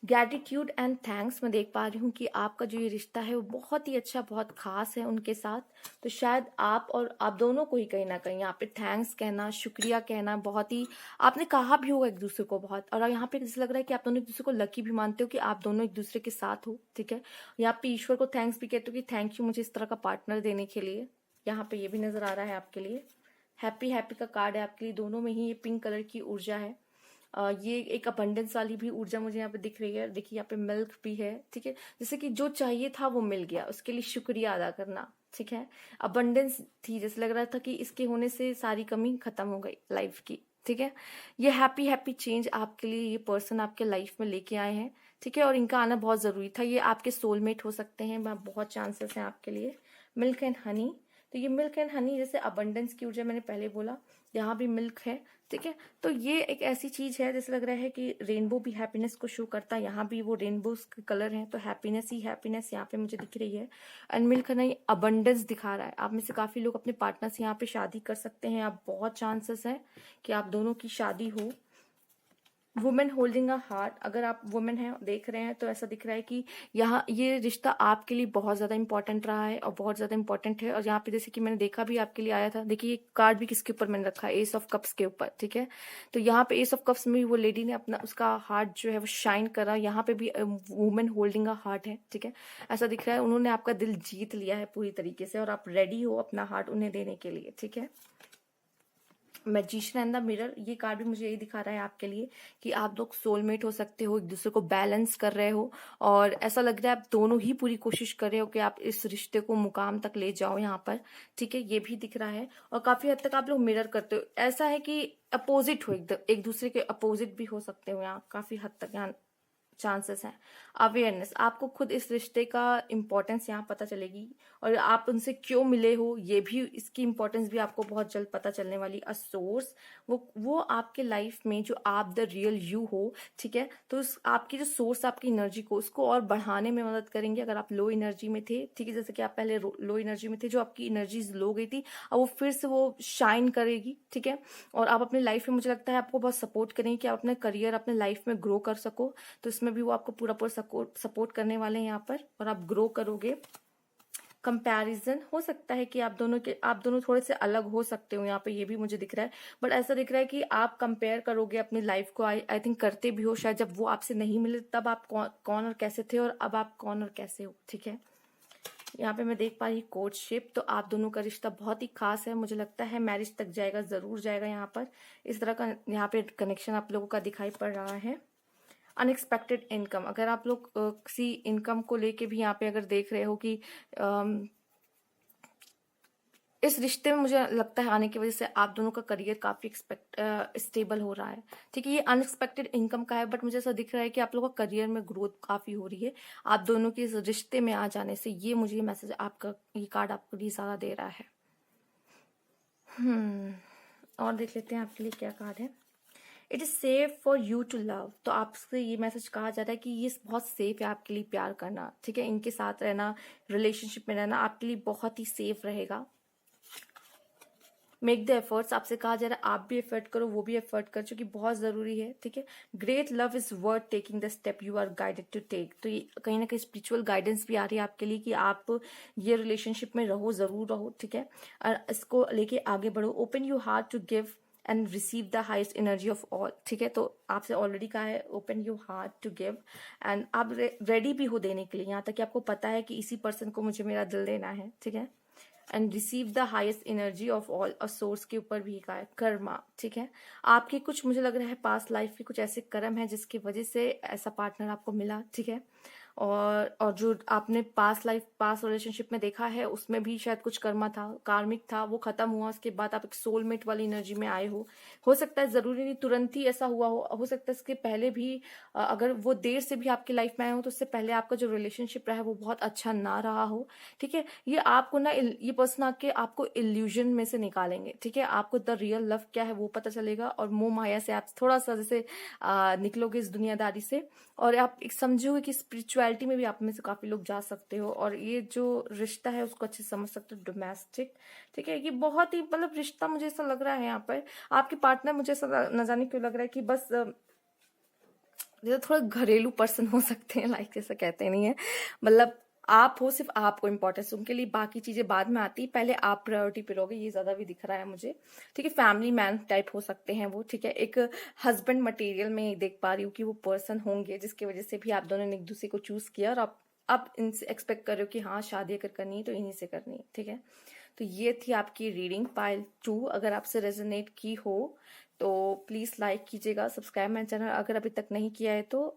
ग्रैटिट्यूड एंड थैंक्स मैं देख पा रही हूँ कि आपका जो ये रिश्ता है वो बहुत ही अच्छा, बहुत खास है उनके साथ। तो शायद आप और आप दोनों को ही कहीं ना कहीं यहाँ पे थैंक्स कहना, शुक्रिया कहना, बहुत ही आपने कहा भी होगा एक दूसरे को बहुत। और यहाँ पे जैसे लग रहा है कि आप दोनों एक दूसरे को लकी भी मानते हो कि आप दोनों एक दूसरे के साथ हो, ठीक है। यहाँ पे ईश्वर को थैंक्स भी कहते हो कि थैंक यू मुझे इस तरह का पार्टनर देने के लिए। यहाँ पे ये भी नजर आ रहा है आपके लिए। हैप्पी हैप्पी का कार्ड है आपके लिए। दोनों में ही ये पिंक कलर की ऊर्जा है। ये एक अबंडेंस वाली भी ऊर्जा मुझे यहाँ पे दिख रही है। देखिए यहाँ पे मिल्क भी है, ठीक है। जैसे कि जो चाहिए था वो मिल गया, उसके लिए शुक्रिया अदा करना, ठीक है। अबंडेंस थी, जैसे लग रहा था कि इसके होने से सारी कमी खत्म हो गई लाइफ की, ठीक है। ये हैप्पी हैप्पी चेंज आपके लिए ये पर्सन आपके लाइफ में लेके आए हैं, ठीक है, और इनका आना बहुत ज़रूरी था। ये आपके सोलमेट हो सकते हैं, बहुत चांसेस हैं आपके लिए। मिल्क एंड हनी, तो ये मिल्क एंड हनी जैसे अबंडेंस की ऊर्जा मैंने पहले बोला, यहाँ भी मिल्क है, ठीक है। तो ये एक ऐसी चीज है जैसे लग रहा है कि रेनबो भी हैप्पीनेस को शो करता है, यहाँ भी वो रेनबो के कलर हैं, तो हैप्पीनेस ही हैप्पीनेस यहाँ पे मुझे दिख रही है। एंड मिल्क हनी अबंडेंस दिखा रहा है। आप में से काफी लोग अपने पार्टनर से यहाँ पे शादी कर सकते हैं, आप बहुत चांसेस है कि आप दोनों की शादी हो। वुमेन होल्डिंग अ हार्ट, अगर आप वुमेन हैं देख रहे हैं तो ऐसा दिख रहा है कि यहाँ ये रिश्ता आपके लिए बहुत ज्यादा इंपॉर्टेंट रहा है और बहुत ज्यादा इंपॉर्टेंट है। और यहाँ पे जैसे कि मैंने देखा भी आपके लिए आया था, देखिए ये कार्ड भी किसके ऊपर मैंने रखा है, एस ऑफ कप्स के ऊपर, ठीक है। तो यहाँ पे एस ऑफ कप्स में भी वो लेडी ने अपना उसका हार्ट जो है वो शाइन करा, यहाँ पे भी वुमेन होल्डिंग अ हार्ट है, ठीक है। ऐसा दिख रहा है उन्होंने आपका दिल जीत लिया है पूरी तरीके से और आप रेडी हो अपना हार्ट उन्हें देने के लिए, ठीक है। मैजिशियन एंड द मिरर, ये कार्ड भी मुझे यही दिखा रहा है आपके लिए कि आप लोग सोलमेट हो सकते हो, एक दूसरे को बैलेंस कर रहे हो और ऐसा लग रहा है आप दोनों ही पूरी कोशिश कर रहे हो कि आप इस रिश्ते को मुकाम तक ले जाओ यहाँ पर, ठीक है। ये भी दिख रहा है और काफी हद तक आप लोग मिरर करते हो, ऐसा है कि अपोजिट हो, एक दूसरे के अपोजिट भी हो सकते हो यहाँ, काफी हद तक यहाँ चांसेस हैं। अवेयरनेस, आपको खुद इस रिश्ते का इम्पोर्टेंस यहाँ पता चलेगी और आप उनसे क्यों मिले हो ये भी, इसकी इम्पोर्टेंस भी आपको बहुत जल्द पता चलने वाली। अ सोर्स, वो आपके लाइफ में जो आप द रियल यू हो, ठीक है, तो उस आपकी जो सोर्स आपकी एनर्जी को उसको और बढ़ाने में मदद करेंगे। अगर आप लो एनर्जी में थे, ठीक है, जैसे कि आप पहले लो एनर्जी में थे, जो आपकी एनर्जी लो गई थी, अब वो फिर से वो शाइन करेगी, ठीक है। और आप अपने लाइफ में मुझे लगता है आपको बहुत सपोर्ट करेंगे कि आप अपने करियर अपने लाइफ में ग्रो कर सको, तो इसमें भी वो आपको पूरा पूरा सपोर्ट करने वाले हैं यहाँ पर और आप ग्रो करोगे। कंपैरिजन, हो सकता है कि आप दोनों थोड़े से अलग हो सकते हो यहाँ पे, ये भी मुझे दिख रहा है, बट ऐसा दिख रहा है कि आप कंपेयर करोगे अपनी लाइफ को, आई थिंक करते भी हो शायद, जब वो आपसे नहीं मिले तब आप कौन और कैसे थे और अब आप कौन और कैसे हो, ठीक है। यहाँ पे मैं देख पा रही कोर्टशिप, तो आप दोनों का रिश्ता बहुत ही खास है, मुझे लगता है मैरिज तक जाएगा, जरूर जाएगा यहाँ पर। इस तरह का यहाँ पे कनेक्शन आप लोगों का दिखाई पड़ रहा है। अनएक्सपेक्टेड इनकम, अगर आप लोग किसी इनकम को लेके भी यहाँ पे अगर देख रहे हो कि इस रिश्ते में मुझे लगता है आने की वजह से आप दोनों का करियर काफी स्टेबल हो रहा है, ठीक है। ये अनएक्सपेक्टेड इनकम का है, बट मुझे ऐसा दिख रहा है कि आप लोगों का करियर में ग्रोथ काफी हो रही है आप दोनों के इस रिश्ते में आ जाने से। ये मुझे मैसेज आपका, ये कार्ड आपके लिए ज्यादा दे रहा है। और देख लेते हैं आपके लिए क्या कार्ड है। It is safe for you to love, तो आपसे ये मैसेज कहा जा रहा है कि ये बहुत सेफ है आपके लिए प्यार करना, ठीक है। इनके साथ रहना, रिलेशनशिप में रहना आपके लिए बहुत ही सेफ रहेगा। मेक द एफर्ट्स, आपसे कहा जा रहा है आप भी एफर्ट करो, वो भी एफर्ट कर, जो कि बहुत जरूरी है, ठीक है। Great love is worth taking the step you are guided to take, तो ये कहीं ना कहीं स्पिरिचुअल गाइडेंस भी आ रही है आपके लिए कि आप ये रिलेशनशिप में रहो, जरूर रहो, ठीक है, और इसको लेके आगे बढ़ो। Open you heart to give and receive the highest energy of all, ठीक है। तो आपसे ऑलरेडी कहा है open you heart to give, and आप रेडी भी हो देने के लिए, यहाँ तक कि आपको पता है कि इसी पर्सन को मुझे मेरा दिल देना है, ठीक है। And receive the highest energy of all, और सोर्स के ऊपर भी कहा है कर्मा, ठीक है। आपके कुछ मुझे लग रहा है पास्ट लाइफ के कुछ ऐसे कर्म है जिसकी वजह से ऐसा पार्टनर आपको मिला, ठीक है। और जो आपने पास्ट रिलेशनशिप में देखा है उसमें भी शायद कुछ कर्मा था, कार्मिक था, वो खत्म हुआ, उसके बाद आप एक सोलमेट वाली एनर्जी में आए हो सकता है जरूरी नहीं तुरंत ही ऐसा हुआ हो सकता है इसके पहले भी, अगर वो देर से भी आपकी लाइफ में आए हो तो उससे पहले आपका जो रिलेशनशिप रहा है वो बहुत अच्छा ना रहा हो, ठीक है। ये आपको ना, ये पर्सन आके आपको इल्यूजन में से निकालेंगे, ठीक है। आपको द रियल लव क्या है वो पता चलेगा और मोह माया से आप थोड़ा सा जैसे निकलोगे इस दुनियादारी से, और आप एक समझोगे कि स्पिरिचुअलिटी में भी आप में से काफी लोग जा सकते हो और ये जो रिश्ता है उसको अच्छे से समझ सकते हो, डोमेस्टिक, ठीक है। ये बहुत ही मतलब रिश्ता मुझे ऐसा लग रहा है यहाँ पर आपके पार्टनर, मुझे ऐसा न जाने क्यों लग रहा है कि बस जैसे थोड़ा घरेलू पर्सन हो सकते हैं, लाइक जैसा कहते नहीं है, मतलब आप हो, सिर्फ आपको इम्पोर्टेंस, उनके लिए बाकी चीजें बाद में आती, पहले आप प्रायोरिटी पे रहोगे, ये ज्यादा भी दिख रहा है मुझे, ठीक है। फैमिली मैन टाइप हो सकते हैं वो, ठीक है। एक हस्बैंड मटेरियल में देख पा रही हूँ कि वो पर्सन होंगे जिसकी वजह से भी आप दोनों ने एक दूसरे को चूज किया और आप इनसे एक्सपेक्ट कर रहे हो कि हाँ शादी अगर करनी है तो इन्हीं से करनी है, ठीक है। तो ये थी आपकी रीडिंग पाइल 2, अगर आपसे रेजोनेट की हो तो प्लीज लाइक कीजिएगा, सब्सक्राइब माय चैनल अगर अभी तक नहीं किया है तो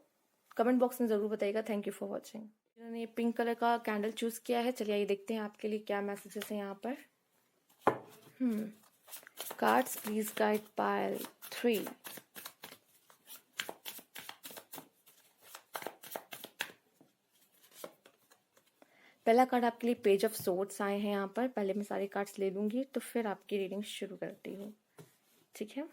कमेंट बॉक्स में जरूर बताइएगा। Thank you for watching. इन्होंने पिंक कलर का कैंडल चूज किया है, चलिए ये देखते हैं आपके लिए क्या मैसेजेस है यहाँ पर। Cards, please guide pile 3. पहला कार्ड आपके लिए पेज ऑफ सोर्ड्स आए हैं यहाँ पर। पहले मैं सारे कार्ड्स ले लूंगी तो फिर आपकी रीडिंग शुरू करती हूँ, ठीक है।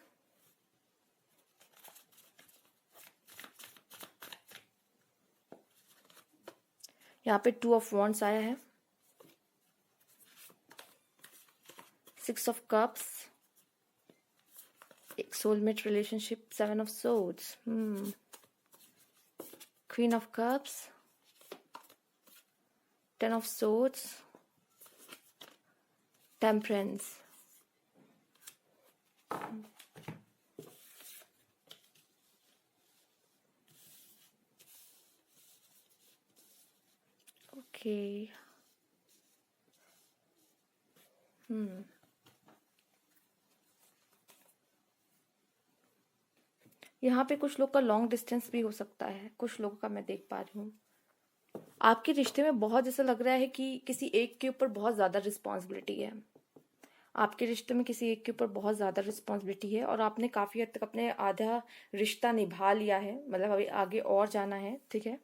यहाँ पे 2 ऑफ वॉन्ड्स आया है, 6 ऑफ कप्स, एक soulmate relationship, 7 of swords, queen of cups, 10 of swords, temperance. Okay. यहाँ पे कुछ लोग का लॉन्ग डिस्टेंस भी हो सकता है, कुछ लोगों का मैं देख पा रही हूँ। आपके रिश्ते में बहुत जैसा लग रहा है कि किसी एक के ऊपर बहुत ज्यादा रिस्पॉन्सिबिलिटी है। आपके रिश्ते में किसी एक के ऊपर बहुत ज्यादा रिस्पॉन्सिबिलिटी है और आपने काफी हद तक अपने आधा रिश्ता निभा लिया है, मतलब अभी आगे और जाना है, ठीक है।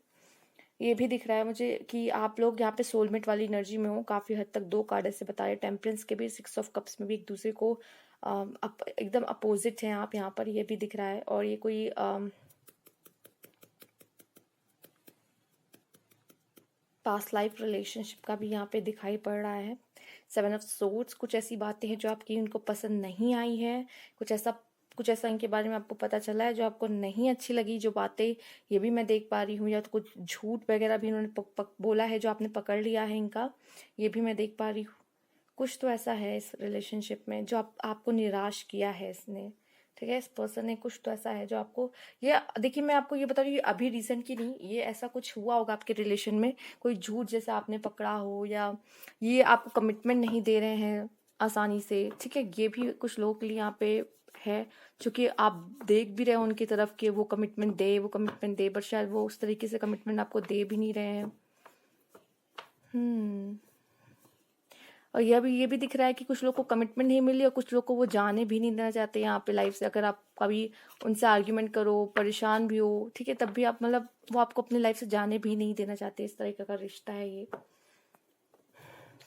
ये भी दिख रहा है मुझे कि आप लोग यहाँ पे सोलमेट वाली एनर्जी में हो काफी हद तक। 2 कार्ड ऐसे बता रहे, टेम्परेंस के भी, 6 ऑफ कप्स में भी एक दूसरे को एकदम अपोजिट हैं आप यहाँ पर, ये भी दिख रहा है। और ये कोई पास्ट लाइफ रिलेशनशिप का भी यहाँ पे दिखाई पड़ रहा है। 7 ऑफ सोर्ड्स, कुछ ऐसी बातें हैं जो आपकी उनको पसंद नहीं आई है, कुछ ऐसा इनके बारे में आपको पता चला है जो आपको नहीं अच्छी लगी, जो बातें, ये भी मैं देख पा रही हूँ। या तो कुछ झूठ वगैरह भी इन्होंने बोला है जो आपने पकड़ लिया है इनका, ये भी मैं देख पा रही हूँ। कुछ तो ऐसा है इस रिलेशनशिप में जो आपको निराश किया है इसने, ठीक है। इस पर्सन ने कुछ तो ऐसा है जो आपको, ये देखिए मैं आपको ये बता रही हूँ, अभी रिसेंट की नहीं, ये ऐसा कुछ हुआ होगा आपके रिलेशन में, कोई झूठ जैसा आपने पकड़ा हो, या ये आपको कमिटमेंट नहीं दे रहे हैं आसानी से, ठीक है। ये भी कुछ लोगों के लिए यहाँ पे है, क्योंकि आप देख भी रहे हो उनकी तरफ कि वो कमिटमेंट दे, बट शायद वो उस तरीके से कमिटमेंट आपको दे भी नहीं रहे हैं। और ये भी दिख रहा है कि कुछ लोग को कमिटमेंट नहीं मिली और कुछ लोग को वो जाने भी नहीं देना चाहते यहाँ पे लाइफ से। अगर आप कभी उनसे आर्ग्यूमेंट करो, परेशान भी हो, ठीक है, तब भी आप, मतलब वो आपको अपनी लाइफ से जाने भी नहीं देना चाहते। इस तरीके का रिश्ता है ये।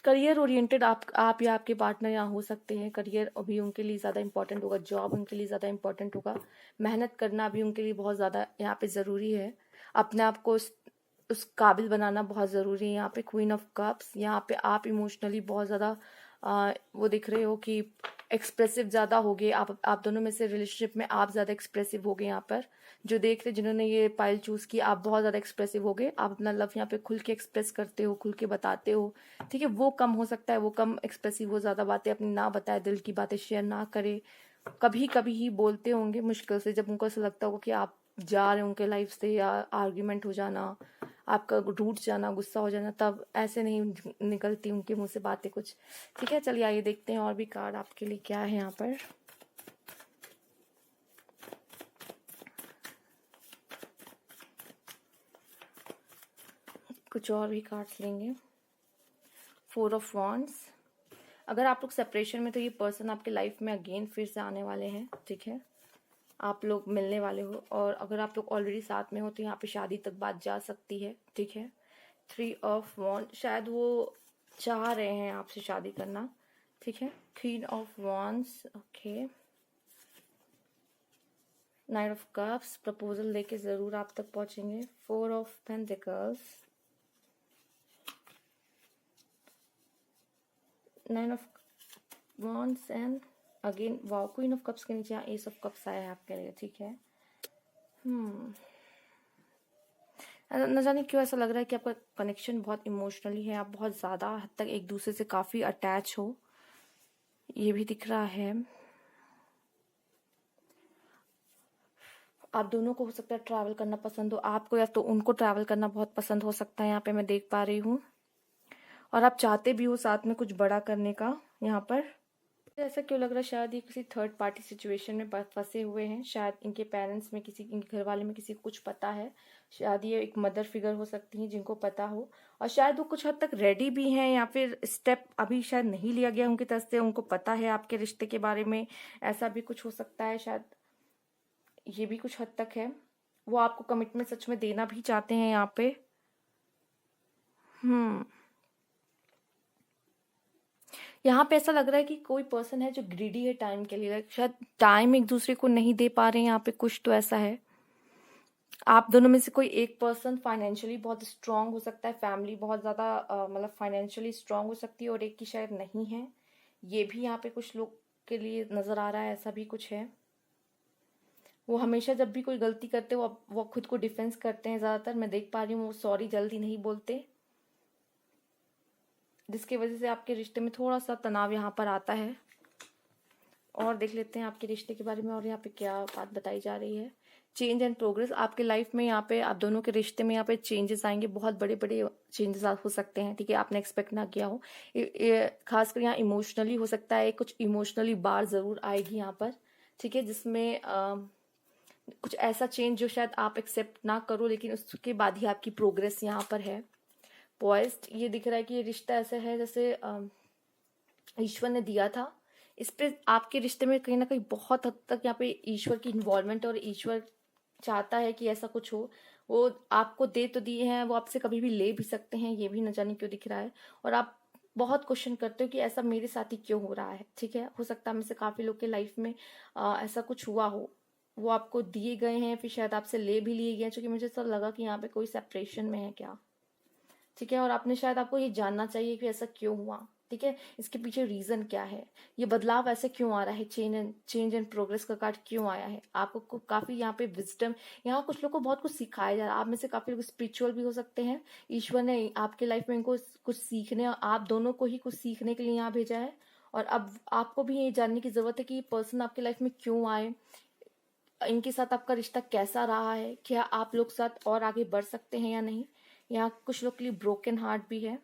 करियर ओरिएंटेड आप या आपके पार्टनर यहाँ हो सकते हैं। करियर अभी उनके लिए ज़्यादा इंपॉर्टेंट होगा, जॉब उनके लिए ज़्यादा इंपॉर्टेंट होगा, मेहनत करना भी उनके लिए बहुत ज़्यादा यहाँ पे ज़रूरी है। अपने आप को उस काबिल बनाना बहुत ज़रूरी है। यहाँ पे क्वीन ऑफ कप्स, यहाँ पे आप इमोशनली बहुत ज़्यादा वो दिख रहे हो कि एक्सप्रेसिव ज़्यादा हो गए। आप दोनों में से रिलेशनशिप में आप ज़्यादा एक्सप्रेसिव हो गए। यहाँ पर जो देख रहे, जिन्होंने ये पाइल चूज की, आप बहुत ज़्यादा एक्सप्रेसिव हो गए। आप अपना लव यहाँ पे खुल के एक्सप्रेस करते हो, खुल के बताते हो, ठीक है। वो कम हो सकता है, वो कम एक्सप्रेसिव हो, ज़्यादा बातें अपनी ना बताए, दिल की बातें शेयर ना करे। कभी कभी ही बोलते होंगे मुश्किल से, जब उनको ऐसा लगता होगा कि आप जा रहे हो उनके लाइफ से, या आर्ग्यूमेंट हो जाना, आपका रूठ जाना, गुस्सा हो जाना, तब ऐसे नहीं निकलती उनके मुंह से बातें कुछ, ठीक है। चलिए आइए देखते हैं और भी कार्ड आपके लिए क्या है यहाँ पर। कुछ और भी कार्ड्स लेंगे। 4 ऑफ वॉन्ड्स, अगर आप लोग सेपरेशन में तो ये पर्सन आपके लाइफ में अगेन फिर से आने वाले हैं, ठीक है। आप लोग मिलने वाले हो, और अगर आप लोग ऑलरेडी साथ में हो तो यहाँ पे शादी तक बात जा सकती है, ठीक है। 3 ऑफ वॉन्ड, शायद वो चाह रहे हैं आपसे शादी करना, ठीक है। Queen of wands, okay. 9 of cups, proposal लेके जरूर आप तक पहुंचेंगे। 4 of pentacles, 9 of wands and again wow, queen of cups के नीचे यहाँ एस ऑफ कप्स आया है आपके लिए, ठीक है। न जाने क्यों ऐसा लग रहा है कि आपका कनेक्शन बहुत इमोशनली है, आप बहुत ज़्यादा हद तक एक दूसरे से काफ़ी अटैच हो, ये भी दिख रहा है। आप दोनों को हो सकता है ट्रैवल करना पसंद हो, आपको या तो उनको ट्रैवल करना बहुत पसंद हो सकता है, यहाँ पे मैं देख पा रही हूँ। और आप चाहते भी हो साथ में कुछ बड़ा करने का यहाँ पर, ऐसा क्यों लग रहा है, शायद ये किसी थर्ड पार्टी सिचुएशन में फंसे हुए हैं। शायद इनके पेरेंट्स में किसी, इनके घर वाले में किसी को कुछ पता है। शायद ये एक मदर फिगर हो सकती है जिनको पता हो, और शायद वो कुछ हद तक रेडी भी हैं, या फिर स्टेप अभी शायद नहीं लिया गया उनकी तरफ से, उनको पता है आपके रिश्ते के बारे में। ऐसा भी कुछ हो सकता है, शायद ये भी कुछ हद तक है। वो आपको कमिटमेंट सच में देना भी चाहते हैं यहाँ पे। हम्म यहाँ पे ऐसा लग रहा है कि कोई पर्सन है जो ग्रीडी है टाइम के लिए, like शायद टाइम एक दूसरे को नहीं दे पा रहे हैं यहाँ पे, कुछ तो ऐसा है। आप दोनों में से कोई एक पर्सन फाइनेंशियली बहुत स्ट्रांग हो सकता है, फैमिली बहुत ज्यादा मतलब फाइनेंशियली स्ट्रांग हो सकती है, और एक की शायद नहीं है। ये भी यहाँ पे कुछ लोग के लिए नजर आ रहा है, ऐसा भी कुछ है। वो हमेशा जब भी कोई गलती करते हैं वो खुद को डिफेंस करते हैं ज्यादातर, मैं देख पा रही हूँ। वो सॉरी जल्दी नहीं बोलते, जिसकी वजह से आपके रिश्ते में थोड़ा सा तनाव यहाँ पर आता है। और देख लेते हैं आपके रिश्ते के बारे में, और यहाँ पे क्या बात बताई जा रही है। चेंज एंड प्रोग्रेस आपके लाइफ में, यहाँ पे आप दोनों के रिश्ते में यहाँ पे चेंजेस आएंगे, बहुत बड़े बड़े चेंजेस हो सकते हैं, ठीक है, आपने एक्सपेक्ट ना किया हो। खासकर यहाँ इमोशनली हो सकता है, कुछ इमोशनली बार जरूर आएगी यहाँ पर, ठीक है, जिसमें कुछ ऐसा चेंज जो शायद आप एक्सेप्ट ना करो, लेकिन उसके बाद ही आपकी प्रोग्रेस यहाँ पर है। पॉइज्ड ये दिख रहा है कि ये रिश्ता ऐसा है जैसे ईश्वर ने दिया था। इस पे आपके रिश्ते में कहीं ना कहीं बहुत हद तक यहाँ पे ईश्वर की इन्वॉल्वमेंट, और ईश्वर चाहता है कि ऐसा कुछ हो। वो आपको दे तो दिए हैं, वो आपसे कभी भी ले भी सकते हैं, ये भी न जाने क्यों दिख रहा है। और आप बहुत क्वेश्चन करते हो कि ऐसा मेरे साथ ही क्यों हो रहा है, ठीक है। हो सकता है में से काफी लोग के लाइफ में ऐसा कुछ हुआ हो, वो आपको दिए गए हैं, फिर शायद आपसे ले भी लिए गए हैं, क्योंकि मुझे ऐसा लगा कि यहाँ पे कोई सेपरेशन में है क्या, ठीक है। और आपने शायद, आपको ये जानना चाहिए कि ऐसा क्यों हुआ, ठीक है, इसके पीछे रीजन क्या है, ये बदलाव ऐसे क्यों आ रहा है, चेंज एंड प्रोग्रेस का कार्ड क्यों आया है। आपको काफी यहाँ पे विजडम, यहाँ कुछ लोग को बहुत कुछ सिखाया जा रहा है। आप में से काफी लोग स्पिरिचुअल भी हो सकते हैं। ईश्वर ने आपके लाइफ में इनको कुछ सीखने, आप दोनों को ही कुछ सीखने के लिए यहाँ भेजा है। और अब आपको भी ये जानने की जरूरत है कि ये पर्सन आपके लाइफ में क्यों आए, इनके साथ आपका रिश्ता कैसा रहा है, क्या आप लोग साथ और आगे बढ़ सकते हैं या नहीं। यहाँ कुछ लोग के लिए ब्रोकन हार्ट भी है,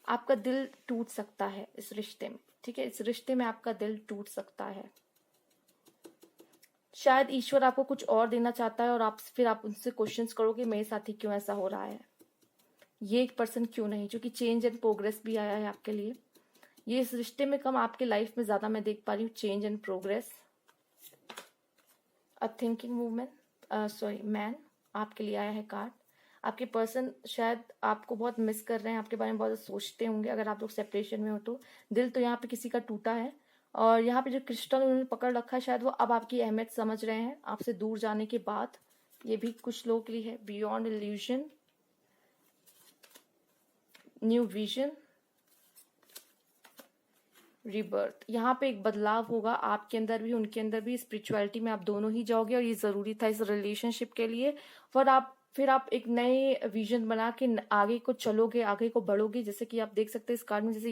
आपका दिल टूट सकता है इस रिश्ते में, ठीक है, इस रिश्ते में आपका दिल टूट सकता है। शायद ईश्वर आपको कुछ और देना चाहता है, और आप उनसे क्वेश्चंस करोगे मेरे साथ ही क्यों ऐसा हो रहा है, ये एक पर्सन क्यों नहीं, जो कि चेंज एंड प्रोग्रेस भी आया है आपके लिए। ये इस रिश्ते में कम, आपके लाइफ में ज्यादा मैं देख पा रही हूँ change and progress. A thinking women, sorry man, आपके लिए आया है कार्ड। आपके पर्सन शायद आपको बहुत मिस कर रहे हैं, आपके बारे में बहुत सोचते होंगे, अगर आप लोग सेपरेशन में हो तो। दिल तो यहाँ पे किसी का टूटा है, और यहाँ पे जो क्रिस्टल उन्होंने पकड़ रखा है, शायद वो अब आपकी अहमियत समझ रहे हैं आपसे दूर जाने के बाद। ये भी कुछ लोगों के लिए है। Beyond illusion, new vision, rebirth. यहाँ पे एक बदलाव होगा आपके अंदर भी, उनके अंदर भी। स्पिरिचुअलिटी में आप दोनों ही जाओगे, और ये जरूरी था इस रिलेशनशिप के लिए। फिर आप एक नए विजन बना के आगे को चलोगे, आगे को बढ़ोगे। जैसे कि आप देख सकते हैं इस कार्ड में, जैसे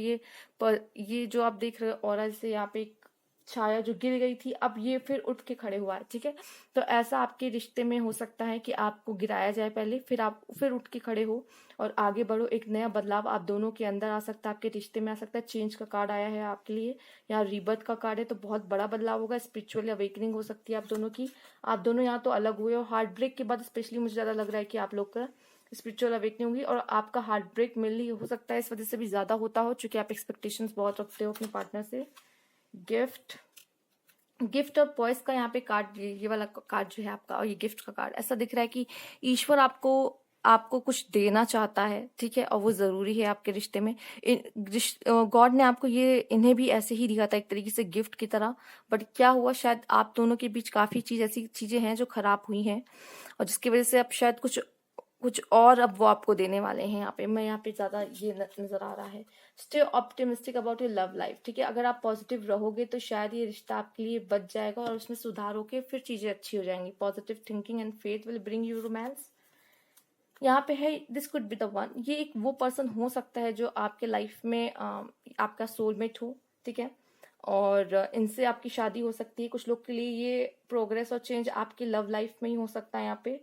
ये जो आप देख रहे हो, और जैसे यहाँ पे एक छाया जो गिर गई थी, अब ये फिर उठ के खड़े हुआ है, ठीक है। तो ऐसा आपके रिश्ते में हो सकता है कि आपको गिराया जाए पहले, फिर आप फिर उठ के खड़े हो और आगे बढ़ो। एक नया बदलाव आप दोनों के अंदर आ सकता है, आपके रिश्ते में आ सकता है। चेंज का कार्ड आया है आपके लिए, यहाँ रीबर्थ का कार्ड है, तो बहुत बड़ा बदलाव होगा। स्पिरिचुअल अवेकनिंग हो सकती है आप दोनों की। आप दोनों यहाँ तो अलग हुए हो, हार्ट ब्रेक के बाद स्पेशली मुझे ज्यादा लग रहा है कि आप लोग का स्पिरिचुअल अवेकनिंग होगी, और आपका हार्ट ब्रेक मिलनी हो सकता है इस वजह से भी ज्यादा होता हो, चूंकि आप एक्सपेक्टेशंस बहुत रखते हो अपने पार्टनर से। गिफ्ट और पॉइस का यहाँ पे कार्ड, ये वाला कार्ड जो है आपका, और ये गिफ्ट का कार्ड, ऐसा दिख रहा है कि ईश्वर आपको आपको कुछ देना चाहता है, ठीक है, और वो जरूरी है आपके रिश्ते में। गॉड ने आपको ये, इन्हें भी ऐसे ही दिया था एक तरीके से गिफ्ट की तरह। बट क्या हुआ, शायद आप दोनों के बीच काफी ऐसी चीजें हैं जो खराब हुई हैं, और जिसकी वजह से अब शायद कुछ और अब वो आपको देने वाले हैं। यहाँ पे ज्यादा ये नजर आ रहा है। Stay optimistic about your love life, ठीक है। अगर आप पॉजिटिव रहोगे तो शायद ये रिश्ता आपके लिए बच जाएगा, और उसमें सुधार होके फिर चीजें अच्छी हो जाएंगी। Positive thinking and faith will bring you romance. यहाँ पे है, this could be the one, ये एक वो पर्सन हो सकता है जो आपके लाइफ में आपका सोलमेट हो, ठीक है, और इनसे आपकी शादी हो सकती है। कुछ लोग के लिए ये प्रोग्रेस और चेंज आपकी लव लाइफ में ही हो सकता है यहाँ पे।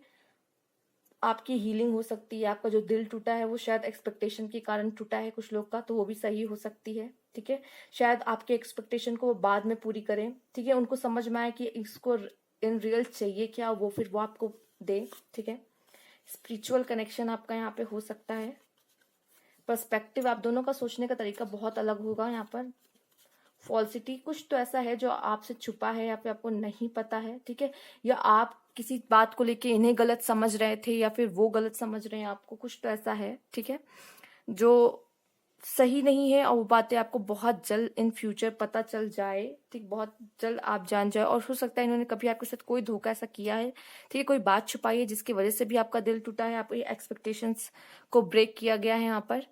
आपकी हीलिंग हो सकती है। आपका जो दिल टूटा है वो शायद एक्सपेक्टेशन के कारण टूटा है कुछ लोग का, तो वो भी सही हो सकती है। ठीक है, शायद आपके एक्सपेक्टेशन को वो बाद में पूरी करें। ठीक है, उनको समझ में आए कि इसको इन रियल चाहिए क्या, वो फिर वो आपको दे। ठीक है, स्पिरिचुअल कनेक्शन आपका यहाँ पे हो सकता है। पर्सपेक्टिव आप दोनों का सोचने का तरीका बहुत अलग होगा यहाँ पर। फॉल्सिटी, कुछ तो ऐसा है जो आपसे छुपा है या फिर आपको नहीं पता है। ठीक है, या आप किसी बात को लेके इन्हें गलत समझ रहे थे या फिर वो गलत समझ रहे हैं आपको, कुछ तो ऐसा है। ठीक है, जो सही नहीं है और वो बातें आपको बहुत जल्द इन फ्यूचर पता चल जाए। ठीक, बहुत जल्द आप जान जाए। और हो सकता है इन्होंने कभी आपके साथ कोई धोखा ऐसा किया है। ठीक है, कोई बात छुपाई है जिसकी वजह से भी आपका दिल टूटा है, आपकी एक्सपेक्टेशंस को ब्रेक किया गया है यहाँ पर।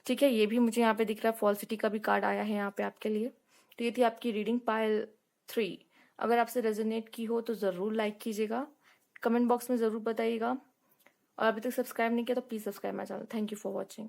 ठीक है, ये भी मुझे यहाँ पे दिख रहा है। फॉल्सिटी का भी कार्ड आया है यहाँ पे आपके लिए। तो ये थी आपकी रीडिंग पाइल 3। अगर आपसे रेजोनेट की हो तो ज़रूर लाइक कीजिएगा, कमेंट बॉक्स में ज़रूर बताइएगा, और अभी तक सब्सक्राइब नहीं किया तो please subscribe my channel. Thank you for watching.